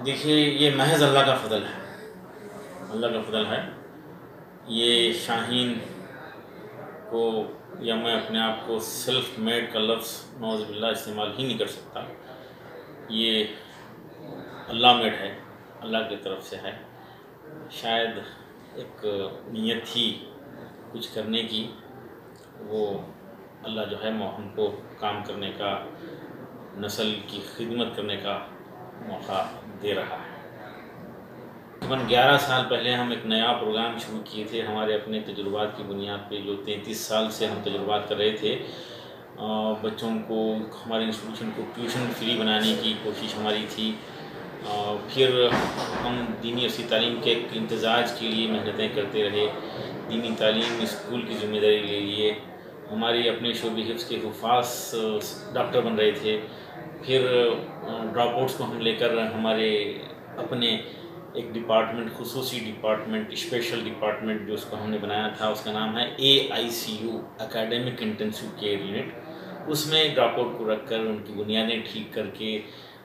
دیکھیے یہ محض اللہ کا فضل ہے، اللہ کا فضل ہے۔ یہ شاہین کو یا میں اپنے آپ کو سیلف میڈ کا لفظ نعوذ باللہ استعمال ہی نہیں کر سکتا۔ یہ اللہ میڈ ہے، اللہ کی طرف سے ہے۔ شاید ایک نیت تھی کچھ کرنے کی، وہ اللہ جو ہے ہم کو کام کرنے کا، نسل کی خدمت کرنے کا موقع دے رہا ہے۔ تقریباً 11 سال پہلے ہم ایک نیا پروگرام شروع کیے تھے، ہمارے اپنے تجربات کی بنیاد پہ، جو 33 سال سے ہم تجربات کر رہے تھے۔ بچوں کو، ہمارے انسٹیٹیوشن کو ٹیوشن فری بنانے کی کوشش ہماری تھی۔ پھر ہم دینی عرصی تعلیم کے ایک امتزاج کے لیے محنتیں کرتے رہے، دینی تعلیم اسکول کی ذمہ داری لے لیے۔ ہمارے اپنے شعبہ حفظ کے حفاظ ڈاکٹر بن رہے تھے۔ پھر ڈراپ آؤٹس کو ہم لے کر ہمارے اپنے ایک ڈپارٹمنٹ، خصوصی ڈپارٹمنٹ، اسپیشل ڈپارٹمنٹ جو اس کو ہم نے بنایا تھا، اس کا نام ہے AICU، اکیڈمک انٹینسیو کیئر یونٹ۔ اس میں ڈراپ آؤٹ کو رکھ کر ان کی بنیادیں ٹھیک کر کے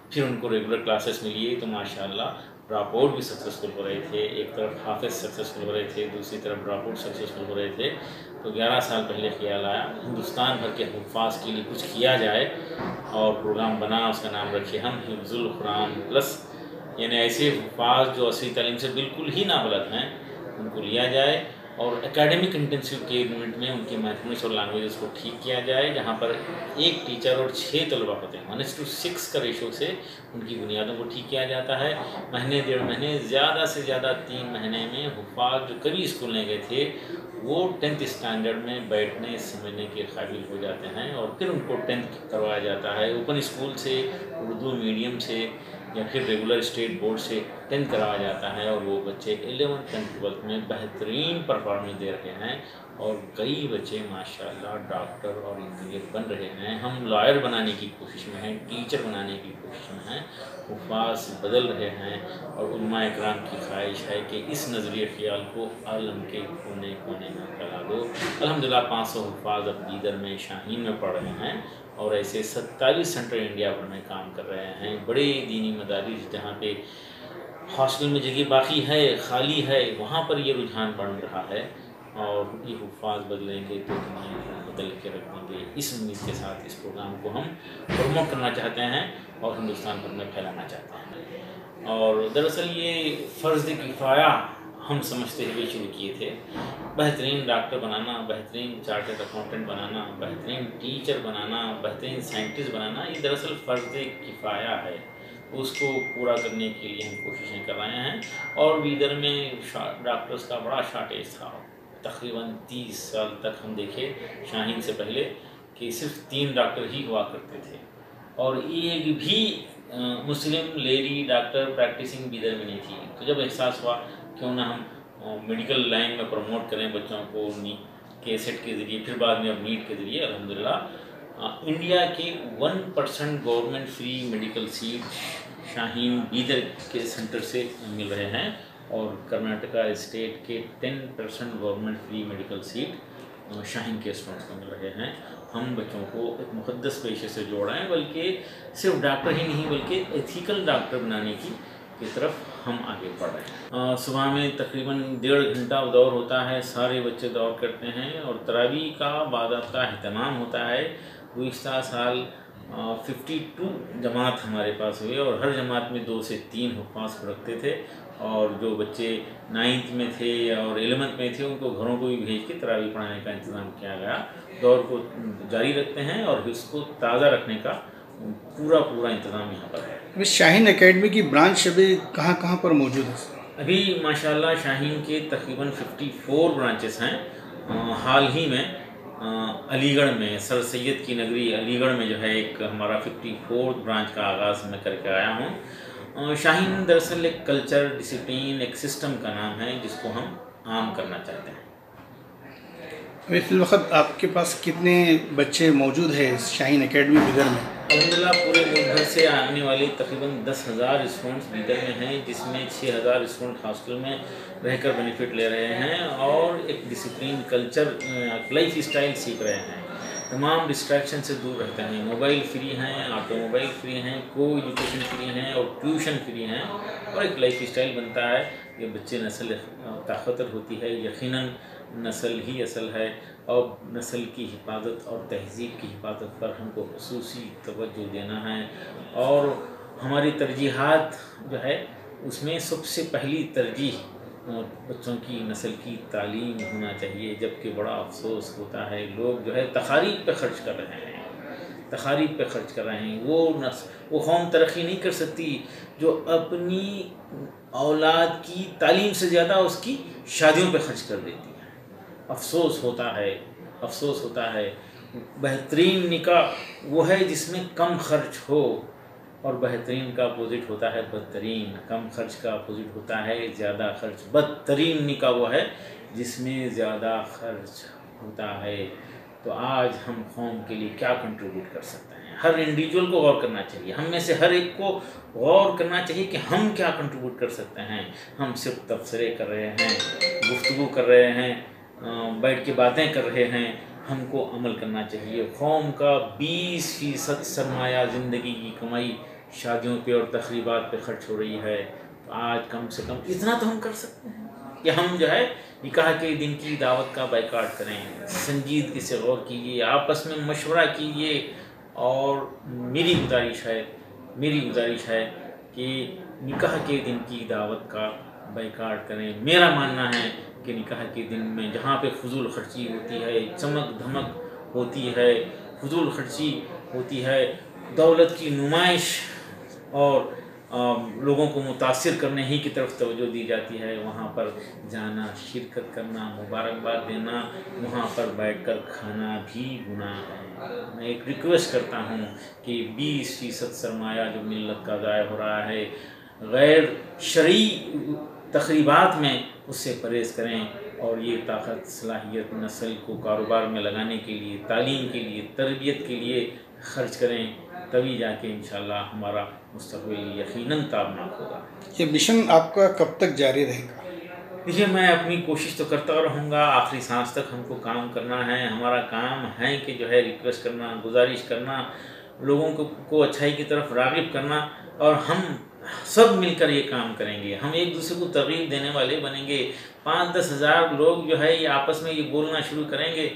پھر ان کو ریگولر کلاسز میں لیے، تو ماشاءاللہ ڈراپ آؤٹ بھی سکسیزفل ہو رہے تھے۔ ایک طرف حافظ سکسیزفل ہو رہے تھے، دوسری طرف ڈراپ آؤٹ سکسیزفل ہو رہے تھے۔ تو 11 سال پہلے خیال آیا ہندوستان بھر کے حفاظ کے لیے کچھ کیا جائے، اور پروگرام بنا، اس کا نام رکھے ہم حفظ القرآن پلس، یعنی ایسے حفاظ جو عصری تعلیم سے بالکل ہی نابلد ہیں ان کو لیا جائے، اور اکیڈمک انٹینسیو کیئر یونٹ میں ان کی میتھمیٹکس اور لینگویجز کو ٹھیک کیا جائے، جہاں پر ایک ٹیچر اور 6 طلبہ ہوتے ہیں، 1:6 کا ریشو سے ان کی بنیادوں کو ٹھیک کیا جاتا ہے۔ مہینے 1.5 مہینے، زیادہ سے زیادہ 3 مہینے میں حفاظ جو کبھی اسکول نہیں گئے تھے وہ 10th اسٹینڈرڈ میں بیٹھنے سمجھنے کے قابل ہو جاتے ہیں، اور پھر ان کو 10th کروایا جاتا ہے اوپن اسکول سے، اردو میڈیم سے، یا پھر ریگولر اسٹیٹ بورڈ سے 10th کروایا جاتا ہے، اور وہ بچے 11th and 12th میں بہترین پرفارمنس دے رہے ہیں، اور کئی بچے ماشاءاللہ ڈاکٹر اور انجینئر بن رہے ہیں۔ ہم لائر بنانے کی کوشش میں ہیں، ٹیچر بنانے کی کوشش میں ہیں، حفاظ بدل رہے ہیں، اور علماء اکرام کی خواہش ہے کہ اس نظریہ خیال کو عالم کے کونے کونے میں پھیلا دو۔ الحمدللہ 500 حفاظ اب دیگر میں، شاہین میں پڑھ رہے ہیں، اور ایسے 27 سینٹر انڈیا بھر میں کام کر رہے ہیں۔ بڑے دینی مدارس جہاں پہ ہاسٹل میں جگہ باقی ہے، خالی ہے، وہاں پر یہ رجحان بڑھ رہا ہے، اور یہ حفاظ بدلیں گے تو دنیا کو بدل کے رکھ دیں گے۔ اس امید کے ساتھ اس پروگرام کو ہم پروموٹ کرنا چاہتے ہیں اور ہندوستان بھر میں پھیلانا چاہتے ہیں۔ اور دراصل یہ فرض کفایہ ہم سمجھتے ہوئے شروع کیے تھے۔ بہترین ڈاکٹر بنانا، بہترین چارٹرڈ اکاؤنٹنٹ بنانا، بہترین ٹیچر بنانا، بہترین سائنٹسٹ بنانا، یہ دراصل فرض کفایہ ہے۔ اس کو پورا کرنے کے لیے ہم کوششیں کر رہے ہیں، اور بیدر میں ڈاکٹرز کا بڑا شارٹیج تھا۔ تقریباً 30 سال تک ہم دیکھے شاہین سے پہلے کہ صرف 3 ڈاکٹر ہی ہوا کرتے تھے، اور ایک بھی مسلم لیڈی ڈاکٹر پریکٹسنگ بیدر میں نہیں تھی۔ تو جب احساس ہوا کیوں نہ ہم میڈیکل لائن میں پروموٹ کریں بچوں کو، KSET کے ذریعے، پھر بعد میں اب نیٹ کے ذریعے، الحمدللہ انڈیا کے 1% گورنمنٹ فری میڈیکل سیٹ شاہین بیدر کے سینٹر سے مل رہے ہیں، اور کرناٹکا اسٹیٹ کے 10% گورنمنٹ فری میڈیکل سیٹ شاہین کے اسٹوڈنٹس کو مل رہے ہیں۔ ہم بچوں کو ایک مقدس پیشے سے جوڑ رہے ہیں، بلکہ صرف ڈاکٹر ہی نہیں بلکہ ایتھیکل ڈاکٹر بنانے کی طرف ہم آگے بڑھ رہے ہیں۔ صبح میں تقریباً 1.5 گھنٹہ دور ہوتا ہے، سارے بچے دور کرتے ہیں، اور تراویح کا باضابطہ اہتمام ہوتا ہے۔ گزشتہ سال 52 جماعت ہمارے پاس ہوئے، اور ہر جماعت میں 2 سے 3 حفاظ کو رکھتے تھے، اور جو بچے 9th میں تھے اور 11th میں تھے ان کو گھروں کو بھی بھیج کے تراویح پڑھانے کا انتظام کیا گیا۔ دور کو جاری رکھتے ہیں، اور اس کو تازہ رکھنے کا پورا انتظام یہاں پر ہے۔ ابھی شاہین اکیڈمی کی برانچ ابھی کہاں کہاں پر موجود ہے؟ ابھی ماشاءاللہ شاہین کے تقریباً 54 برانچز ہیں۔ حال ہی میں علی گڑھ میں، سر سید کی نگری علی گڑھ میں جو ہے ایک ہمارا 54 برانچ کا آغاز میں کر کے آیا ہوں۔ شاہین دراصل ایک کلچر، ڈسپلین، ایک سسٹم کا نام ہے جس کو ہم عام کرنا چاہتے ہیں۔ ابھی فی الوقت آپ کے پاس کتنے بچے موجود ہیں شاہین اکیڈمی بیدر میں؟ الحمدللہ پورے ملک بھر سے آنے والے تقریباً 10,000 اسٹوڈنٹس بیدر میں ہیں، جس میں 6,000 اسٹوڈنٹ ہاسٹل میں رہ کر بینیفٹ لے رہے ہیں، اور ایک ڈسپلین، کلچر، لائف اسٹائل سیکھ رہے ہیں۔ تمام ڈسٹریکشن سے دور رہتے ہیں، موبائل فری ہیں، آٹو موبائل فری ہیں، کو ایجوکیشن فری ہیں اور ٹیوشن فری ہیں، اور ایک لائف اسٹائل بنتا ہے. یہ بچے نسل طاقتور ہوتی ہے، یقیناً نسل ہی اصل ہے، اور نسل کی حفاظت اور تہذیب کی حفاظت پر ہم کو خصوصی توجہ دینا ہے. اور ہماری ترجیحات جو ہے اس میں سب سے پہلی ترجیح بچوں کی نسل کی تعلیم ہونا چاہیے. جبکہ بڑا افسوس ہوتا ہے لوگ جو ہے تقاریب پہ خرچ کر رہے ہیں، تقاریب پہ خرچ کر رہے ہیں. وہ قوم ترقی نہیں کر سکتی جو اپنی اولاد کی تعلیم سے زیادہ اس کی شادیوں پہ خرچ کر دیتی ہے. افسوس ہوتا ہے. بہترین نکاح وہ ہے جس میں کم خرچ ہو، اور بہترین کا اپوزٹ ہوتا ہے بدترین. کم خرچ کا اپوزٹ ہوتا ہے زیادہ خرچ. بدترین نکاح وہ ہے جس میں زیادہ خرچ ہوتا ہے. تو آج ہم قوم کے لیے کیا کنٹریبیوٹ کر سکتے ہیں؟ ہر انڈیویجول کو غور کرنا چاہیے، ہم میں سے ہر ایک کو غور کرنا چاہیے کہ ہم کیا کنٹریبیوٹ کر سکتے ہیں. ہم صرف تبصرے کر رہے ہیں، گفتگو کر رہے ہیں، بیٹھ کے باتیں کر رہے ہیں. ہم کو عمل کرنا چاہیے. قوم کا 20% سرمایہ زندگی کی کمائی شادیوں پہ اور تقریبات پہ خرچ ہو رہی ہے. تو آج کم سے کم اتنا تو ہم کر سکتے ہیں کہ ہم جو ہے نکاح کے دن کی دعوت کا بائیکاٹ کریں. سنجیدگی سے غور کیجیے، آپس میں مشورہ کیجیے. اور میری گزارش ہے کہ نکاح کے دن کی دعوت کا بائیکاٹ کریں. میرا ماننا ہے کہ نکاح کے دن میں جہاں پہ فضول خرچی ہوتی ہے، چمک دھمک ہوتی ہے، فضول خرچی ہوتی ہے، دولت کی نمائش اور لوگوں کو متاثر کرنے ہی کی طرف توجہ دی جاتی ہے، وہاں پر جانا، شرکت کرنا، مبارکباد دینا، وہاں پر بیٹھ کر کھانا بھی گناہ ہے. میں ایک ریکویسٹ کرتا ہوں کہ 20% سرمایہ جو ملت کا ضائع ہو رہا ہے غیر شرعی تقریبات میں، اس سے پرہیز کریں. اور یہ طاقت، صلاحیت نسل کو کاروبار میں لگانے کے لیے، تعلیم کے لیے، تربیت کے لیے خرچ کریں. تبھی جا کے انشاءاللہ ہمارا مستقبل یقیناً تابناک ہوگا. یہ مشن آپ کا کب تک جاری رہے گا؟ دیکھیے، میں اپنی کوشش تو کرتا رہوں گا، آخری سانس تک ہم کو کام کرنا ہے. ہمارا کام ہے کہ جو ہے ریکویسٹ کرنا، گزارش کرنا، لوگوں کو اچھائی کی طرف راغب کرنا. اور ہم سب مل کر یہ کام کریں گے. ہم ایک دوسرے کو ترغیب دینے والے بنیں گے. 5-10 ہزار لوگ جو ہے یہ آپس میں یہ بولنا شروع کریں گے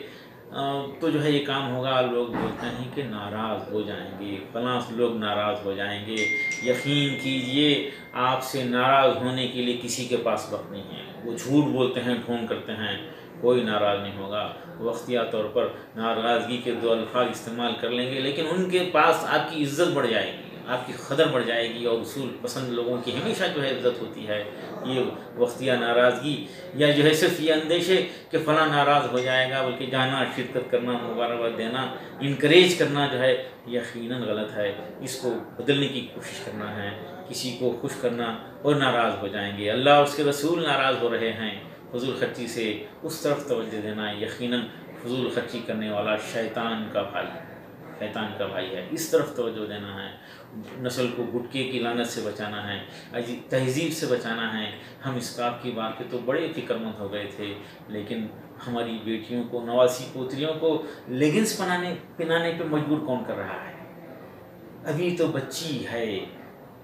تو جو ہے یہ کام ہوگا. لوگ بولتے ہیں کہ ناراض ہو جائیں گے، فلاں لوگ ناراض ہو جائیں گے. یقین کیجئے آپ سے ناراض ہونے کے لیے کسی کے پاس وقت نہیں ہے. وہ جھوٹ بولتے ہیں، ڈھونگ کرتے ہیں، کوئی ناراض نہیں ہوگا. وقتیہ طور پر ناراضگی کے 2 الفاظ استعمال کر لیں گے، لیکن ان کے پاس آپ کی عزت بڑھ جائے گی، آپ کی قدر بڑھ جائے گی. اور اصول پسند لوگوں کی ہمیشہ جو ہے عزت ہوتی ہے. یہ وقتیہ ناراضگی یا جو ہے صرف یہ اندیشے کہ فلاں ناراض ہو جائے گا، بلکہ جانا، شرکت کرنا، مبارکباد دینا، انکریج کرنا جو ہے یقیناً غلط ہے. اس کو بدلنے کی کوشش کرنا ہے. کسی کو خوش کرنا اور ناراض ہو جائیں گے، اللہ اور اس کے رسول ناراض ہو رہے ہیں. فضول خرچی سے اس طرف توجہ دینا. یقیناً فضول خرچی کرنے والا شیطان کا بھائی ہے. اس طرف توجہ دینا ہے. نسل کو گٹکے کی لعنت سے بچانا ہے، تہذیب سے بچانا ہے. ہم اسکاف کی بات پہ تو بڑے فکر مند ہو گئے تھے، لیکن ہماری بیٹیوں کو، نواسی پوتریوں کو لیگنس پہنانے پہ مجبور کون کر رہا ہے؟ ابھی تو بچی ہے،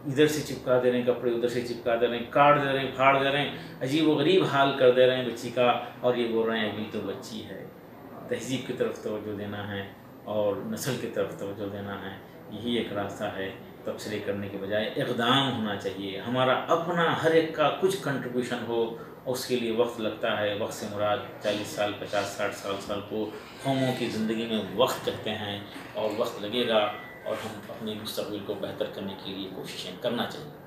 ادھر سے چپکا دے رہے ہیں کپڑے، ادھر سے چپکا دے رہے ہیں، کاٹ دے رہے ہیں، پھاڑ دے رہے ہیں، عجیب و غریب حال کر دے رہے ہیں بچی کا، اور یہ بول رہے ہیں ابھی تو بچی ہے. تہذیب کی طرف توجہ دینا ہے اور نسل کی طرف توجہ دینا ہے. یہی ایک راستہ ہے. تبصرے کرنے کے بجائے اقدام ہونا چاہیے. ہمارا اپنا ہر ایک کا کچھ کنٹریبیوشن ہو. اس کے لیے وقت لگتا ہے. وقت سے مراد 40 سال، 50، 60 سال کو قوموں کی زندگی میں وقت کہتے ہیں، اور وقت لگے گا. اور ہم اپنے مستقبل کو بہتر کرنے کے لیے کوششیں کرنا چاہیے.